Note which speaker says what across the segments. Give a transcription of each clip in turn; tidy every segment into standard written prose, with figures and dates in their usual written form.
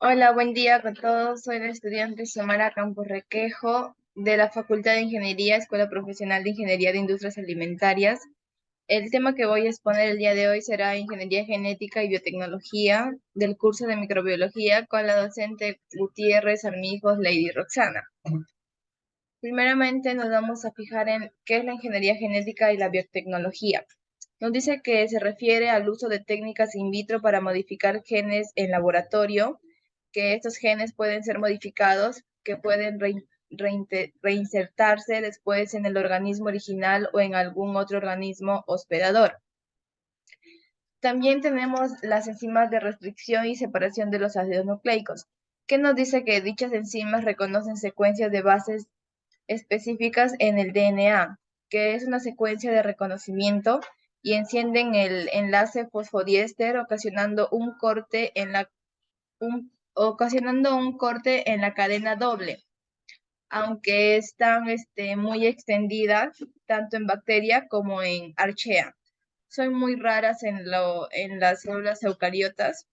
Speaker 1: Hola, buen día con todos. Soy la estudiante Xiomara Campos Requejo de la Facultad de Ingeniería, Escuela Profesional de Ingeniería de Industrias Alimentarias. El tema que voy a exponer el día de hoy será Ingeniería Genética y Biotecnología del curso de Microbiología con la docente Gutiérrez Armijos Lady Roxana. Primeramente nos vamos a fijar en qué es la ingeniería genética y la biotecnología. Nos dice que se refiere al uso de técnicas in vitro para modificar genes en laboratorio, que estos genes pueden ser modificados, que pueden reinsertarse después en el organismo original o en algún otro organismo hospedador. También tenemos las enzimas de restricción y separación de los ácidos nucleicos, que nos dice que dichas enzimas reconocen secuencias de bases específicas en el DNA, que es una secuencia de reconocimiento y encienden el enlace fosfodiéster ocasionando un corte en la cadena doble, aunque están muy extendidas tanto en bacteria como en archea. Son muy raras en las células eucariotas.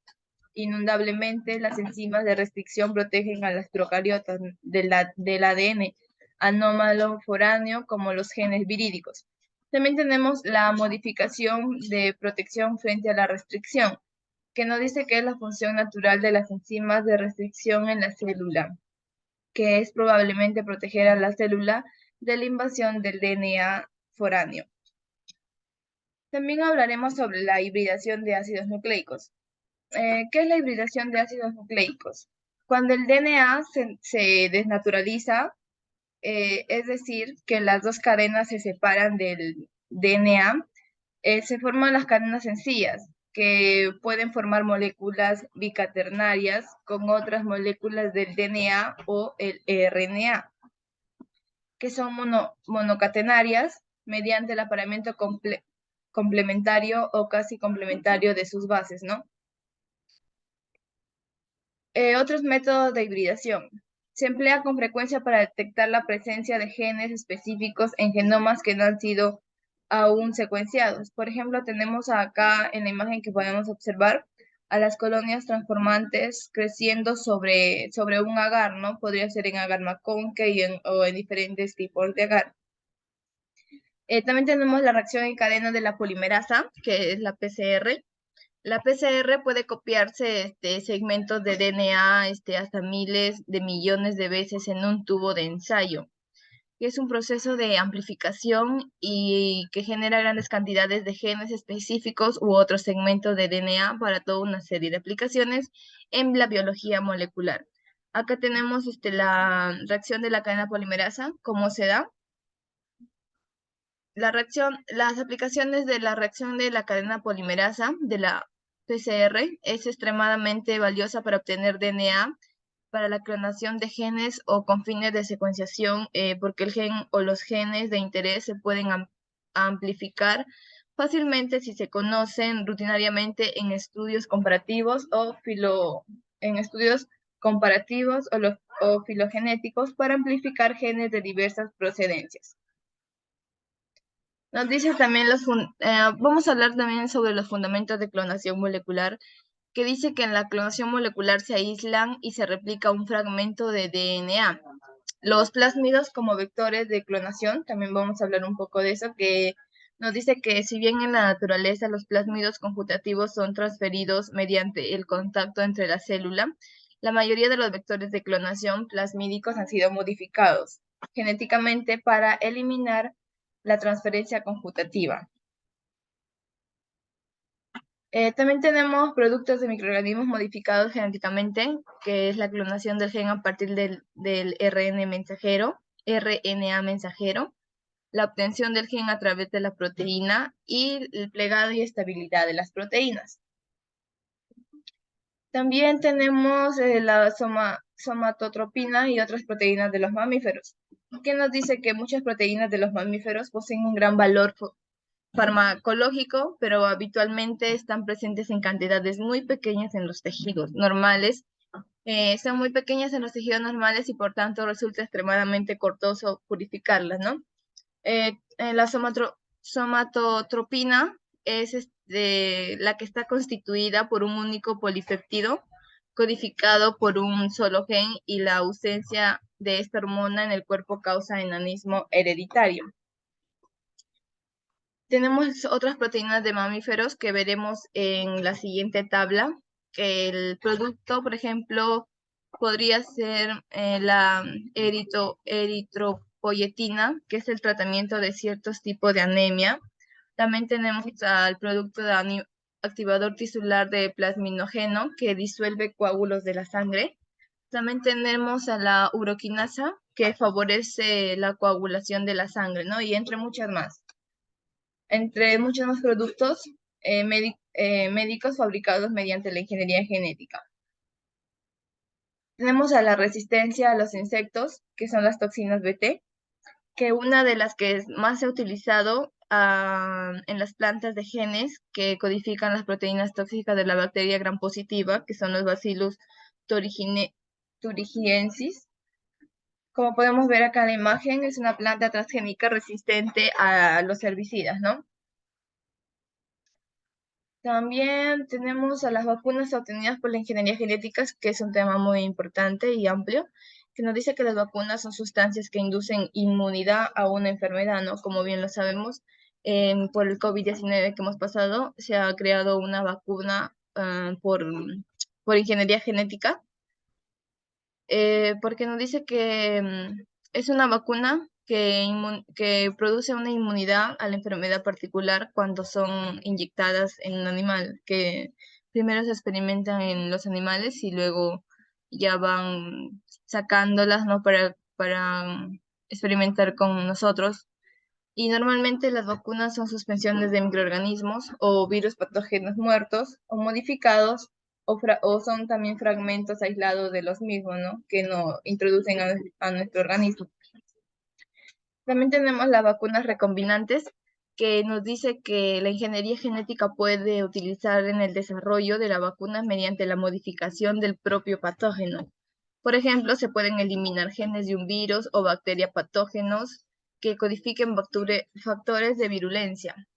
Speaker 1: Inundablemente, las enzimas de restricción protegen a las procariotas del ADN anómalo foráneo como los genes virídicos. También tenemos la modificación de protección frente a la restricción, que nos dice que es la función natural de las enzimas de restricción en la célula, que es probablemente proteger a la célula de la invasión del DNA foráneo. También hablaremos sobre la hibridación de ácidos nucleicos. ¿Qué es la hibridación de ácidos nucleicos? Cuando el DNA se desnaturaliza, es decir, que las dos cadenas se separan del DNA, se forman las cadenas sencillas, que pueden formar moléculas bicaternarias con otras moléculas del DNA o el RNA, que son monocatenarias mediante el apareamiento complementario o casi complementario de sus bases, ¿no? Otros métodos de hibridación. Se emplea con frecuencia para detectar la presencia de genes específicos en genomas que no han sido aún secuenciados. Por ejemplo, tenemos acá en la imagen que podemos observar a las colonias transformantes creciendo sobre un agar, ¿no? Podría ser en agar McConkey o en diferentes tipos de agar. También tenemos la reacción en cadena de la polimerasa, que es la PCR. La PCR puede copiarse segmentos de DNA hasta miles de millones de veces en un tubo de ensayo. Es un proceso de amplificación y que genera grandes cantidades de genes específicos u otros segmentos de DNA para toda una serie de aplicaciones en la biología molecular. Acá tenemos la reacción de la cadena polimerasa, cómo se da. Las aplicaciones de la reacción de la cadena polimerasa de la PCR es extremadamente valiosa para obtener DNA, para la clonación de genes o con fines de secuenciación, porque el gen o los genes de interés se pueden amplificar fácilmente si se conocen rutinariamente en estudios comparativos en estudios comparativos o filogenéticos para amplificar genes de diversas procedencias. Nos dice también vamos a hablar también sobre los fundamentos de clonación molecular, que dice que en la clonación molecular se aíslan y se replica un fragmento de DNA. Los plásmidos como vectores de clonación, también vamos a hablar un poco de eso, que nos dice que si bien en la naturaleza los plásmidos conjuntativos son transferidos mediante el contacto entre la célula, la mayoría de los vectores de clonación plasmídicos han sido modificados genéticamente para eliminar la transferencia conjuntativa. También tenemos productos de microorganismos modificados genéticamente, que es la clonación del gen a partir del RNA mensajero, la obtención del gen a través de la proteína y el plegado y estabilidad de las proteínas. También tenemos la somatotropina y otras proteínas de los mamíferos, que nos dice que muchas proteínas de los mamíferos poseen un gran valor farmacológico, pero habitualmente están presentes en cantidades muy pequeñas en los tejidos normales. Son muy pequeñas en los tejidos normales y por tanto resulta extremadamente costoso purificarlas, ¿no? La somatotropina es la que está constituida por un único polipéptido codificado por un solo gen y la ausencia de esta hormona en el cuerpo causa enanismo hereditario. Tenemos otras proteínas de mamíferos que veremos en la siguiente tabla, que el producto, por ejemplo, podría ser la eritropoyetina, que es el tratamiento de ciertos tipos de anemia. También tenemos al producto de activador tisular de plasminógeno, que disuelve coágulos de la sangre. También tenemos a la uroquinasa, que favorece la coagulación de la sangre, ¿no? Y entre muchas más. Entre muchos más productos médicos fabricados mediante la ingeniería genética. Tenemos a la resistencia a los insectos, que son las toxinas Bt, que una de las que más se ha utilizado en las plantas de genes que codifican las proteínas tóxicas de la bacteria gram positiva, que son los Bacillus thuringiensis. Como podemos ver acá en la imagen, es una planta transgénica resistente a los herbicidas, ¿no? También tenemos a las vacunas obtenidas por la ingeniería genética, que es un tema muy importante y amplio, que nos dice que las vacunas son sustancias que inducen inmunidad a una enfermedad, ¿no? Como bien lo sabemos, por el COVID-19 que hemos pasado, se ha creado una vacuna por ingeniería genética, porque nos dice que es una vacuna que produce una inmunidad a la enfermedad particular cuando son inyectadas en un animal, que primero se experimentan en los animales y luego ya van sacándolas, ¿no? para experimentar con nosotros. Y normalmente las vacunas son suspensiones de microorganismos o virus patógenos muertos o modificados o son también fragmentos aislados de los mismos, ¿no? Que no introducen a nuestro organismo. También tenemos las vacunas recombinantes, que nos dice que la ingeniería genética puede utilizar en el desarrollo de la vacuna mediante la modificación del propio patógeno. Por ejemplo, se pueden eliminar genes de un virus o bacteria patógenos que codifiquen factores de virulencia,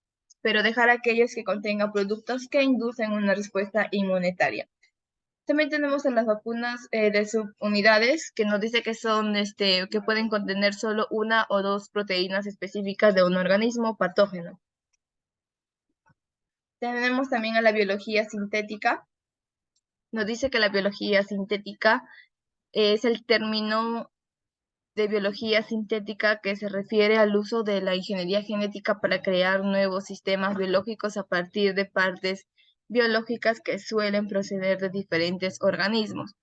Speaker 1: pero dejar aquellos que contengan productos que inducen una respuesta inmunitaria. También tenemos en las vacunas de subunidades, que nos dice que son, que pueden contener solo una o dos proteínas específicas de un organismo patógeno. Tenemos también a la biología sintética. Nos dice que la biología sintética es el término de biología sintética que se refiere al uso de la ingeniería genética para crear nuevos sistemas biológicos a partir de partes biológicas que suelen proceder de diferentes organismos.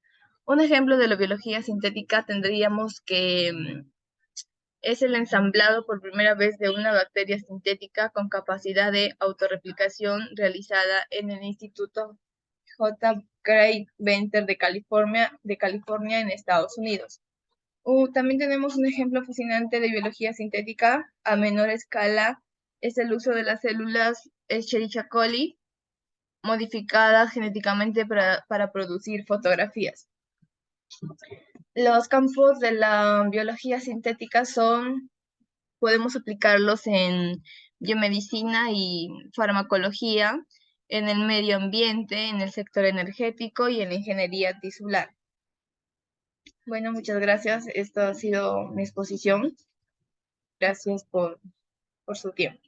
Speaker 1: Un ejemplo de la biología sintética tendríamos que es el ensamblado por primera vez de una bacteria sintética con capacidad de autorreplicación realizada en el Instituto J. Craig Venter de California en Estados Unidos. También tenemos un ejemplo fascinante de biología sintética a menor escala, es el uso de las células Escherichia coli modificadas genéticamente para producir fotografías. Los campos de la biología sintética podemos aplicarlos en biomedicina y farmacología, en el medio ambiente, en el sector energético y en la ingeniería tisular. Bueno, muchas gracias. Esto ha sido mi exposición. Gracias por su tiempo.